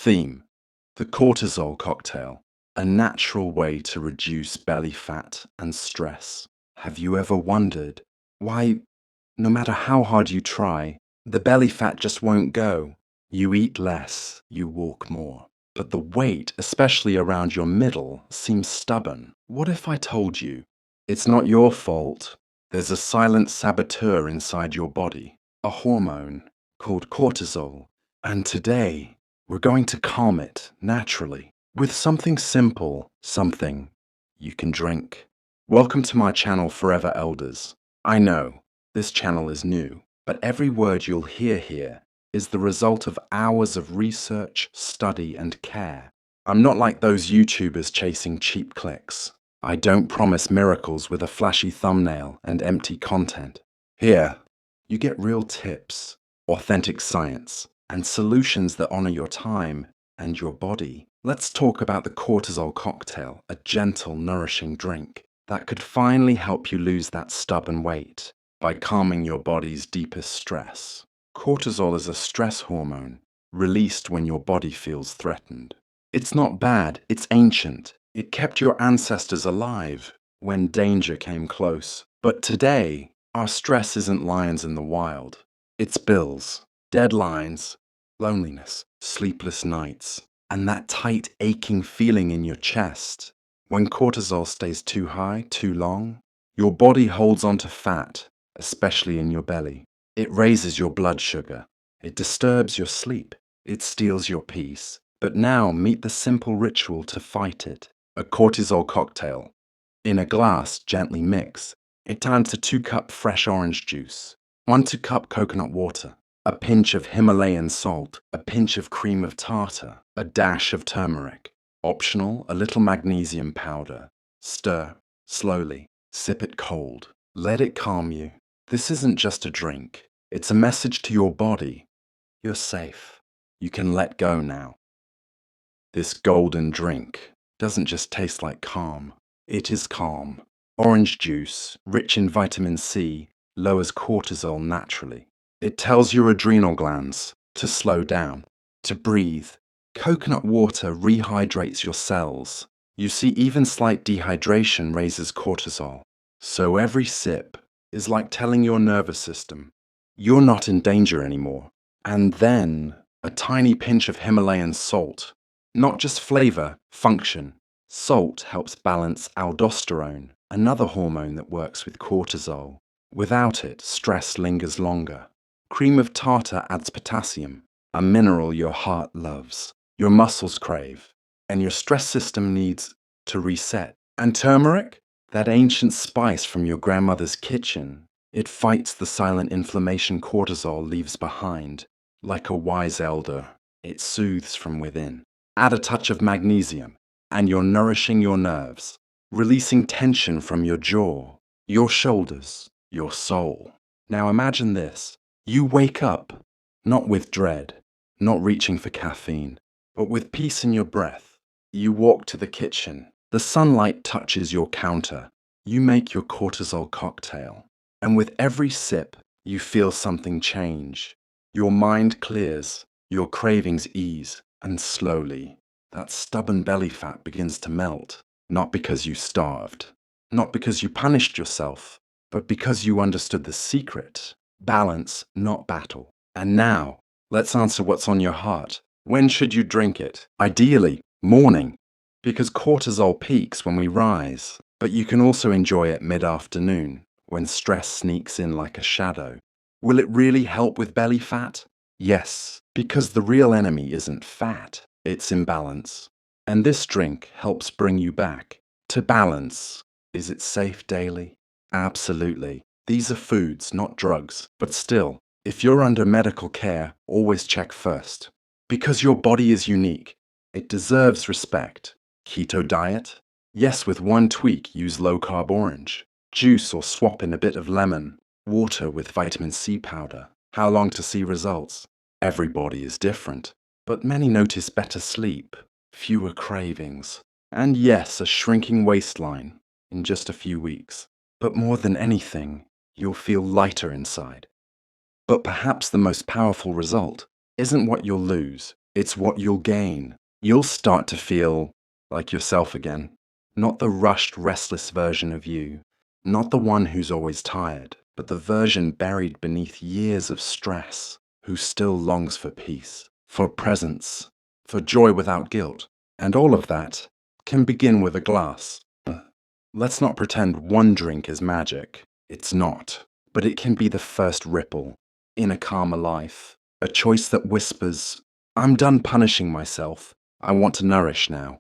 Theme: the cortisol cocktail, a natural way to reduce belly fat and stress. Have you ever wondered why, no matter how hard you try, the belly fat just won't go? You eat less, you walk more, but the weight, especially around your middle, seems stubborn. What if I told you it's not your fault? There's a silent saboteur inside your body, a hormone called cortisol, and today we're going to calm it naturally with something simple, something you can drink. Welcome to my channel, Foreverelders. I know this channel is new, but every word you'll hear here is the result of hours of research, study, and care. I'm not like those YouTubers chasing cheap clicks. I don't promise miracles with a flashy thumbnail and empty content. Here, you get real tips, authentic science, and solutions that honor your time and your body. Let's talk about the cortisol cocktail, a gentle, nourishing drink that could finally help you lose that stubborn weight by calming your body's deepest stress. Cortisol is a stress hormone released when your body feels threatened. It's not bad, it's ancient. It kept your ancestors alive when danger came close. But today, our stress isn't lions in the wild. It's bills, deadlines, loneliness, sleepless nights, and that tight, aching feeling in your chest. When cortisol stays too high, too long, your body holds onto fat, especially in your belly. It raises your blood sugar. It disturbs your sleep. It steals your peace. But now meet the simple ritual to fight it. A cortisol cocktail. In a glass, gently mix. It turns to 2 cups fresh orange juice, 1 2 cup coconut water, a pinch of Himalayan salt, a pinch of cream of tartar, a dash of turmeric. Optional, a little magnesium powder. Stir slowly. Sip it cold. Let it calm you. This isn't just a drink. It's a message to your body. You're safe. You can let go now. This golden drink doesn't just taste like calm. It is calm. Orange juice, rich in vitamin C, lowers cortisol naturally. It tells your adrenal glands to slow down, to breathe. Coconut water rehydrates your cells. You see, even slight dehydration raises cortisol. So every sip is like telling your nervous system, you're not in danger anymore. And then a tiny pinch of Himalayan salt. Not just flavor, function. Salt helps balance aldosterone, another hormone that works with cortisol. Without it, stress lingers longer. Cream of tartar adds potassium, a mineral your heart loves, your muscles crave, and your stress system needs to reset. And turmeric? That ancient spice from your grandmother's kitchen. It fights the silent inflammation cortisol leaves behind. Like a wise elder, it soothes from within. Add a touch of magnesium, and you're nourishing your nerves, releasing tension from your jaw, your shoulders, your soul. Now imagine this. You wake up, not with dread, not reaching for caffeine, but with peace in your breath. You walk to the kitchen. The sunlight touches your counter. You make your cortisol cocktail. And with every sip, you feel something change. Your mind clears, your cravings ease, and slowly, that stubborn belly fat begins to melt. Not because you starved, not because you punished yourself, but because you understood the secret. Balance, not battle. And now, let's answer what's on your heart. When should you drink it? Ideally, morning, because cortisol peaks when we rise. But you can also enjoy it mid-afternoon, when stress sneaks in like a shadow. Will it really help with belly fat? Yes, because the real enemy isn't fat, it's imbalance. And this drink helps bring you back to balance. Is it safe daily? Absolutely. These are foods, not drugs. But still, if you're under medical care, always check first. Because your body is unique. It deserves respect. Keto diet? Yes, with one tweak, use low-carb orange. Juice or swap in a bit of lemon. Water with vitamin C powder. How long to see results? Everybody is different. But many notice better sleep, fewer cravings, and yes, a shrinking waistline in just a few weeks. But more than anything, you'll feel lighter inside. But perhaps the most powerful result isn't what you'll lose, It's what you'll gain. You'll start to feel like yourself again. Not the rushed, restless version of you. Not the one who's always tired, but the version buried beneath years of stress, who still longs for peace, for presence, for joy without guilt. And all of that can begin with a glass. Let's not pretend one drink is magic. It's not. But it can be the first ripple in a calmer life. A choice that whispers, I'm done punishing myself. I want to nourish now.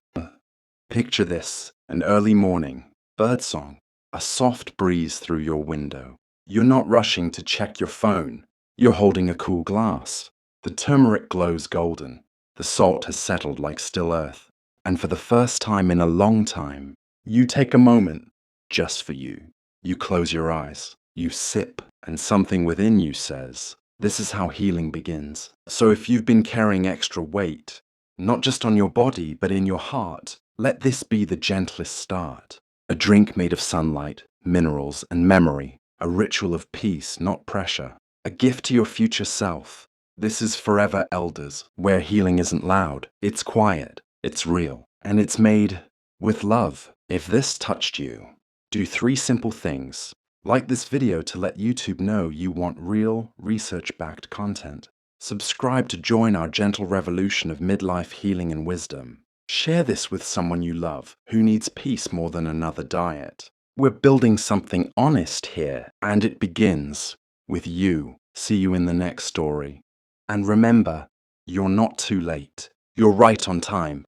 Picture this, an early morning, birdsong, a soft breeze through your window. You're not rushing to check your phone. You're holding a cool glass. The turmeric glows golden. The salt has settled like still earth. And for the first time in a long time, you take a moment just for you. You close your eyes. You sip, and something within you says, this is how healing begins. So if you've been carrying extra weight, not just on your body, but in your heart, let this be the gentlest start. A drink made of sunlight, minerals, and memory. A ritual of peace, not pressure. A gift to your future self. This is Foreverelders, where healing isn't loud. It's quiet. It's real. And it's made with love. If this touched you, do 3 simple things. Like this video to let YouTube know you want real, research-backed content. Subscribe to join our gentle revolution of midlife healing and wisdom. Share this with someone you love who needs peace more than another diet. We're building something honest here, and it begins with you. See you in the next story. And remember, you're not too late. You're right on time.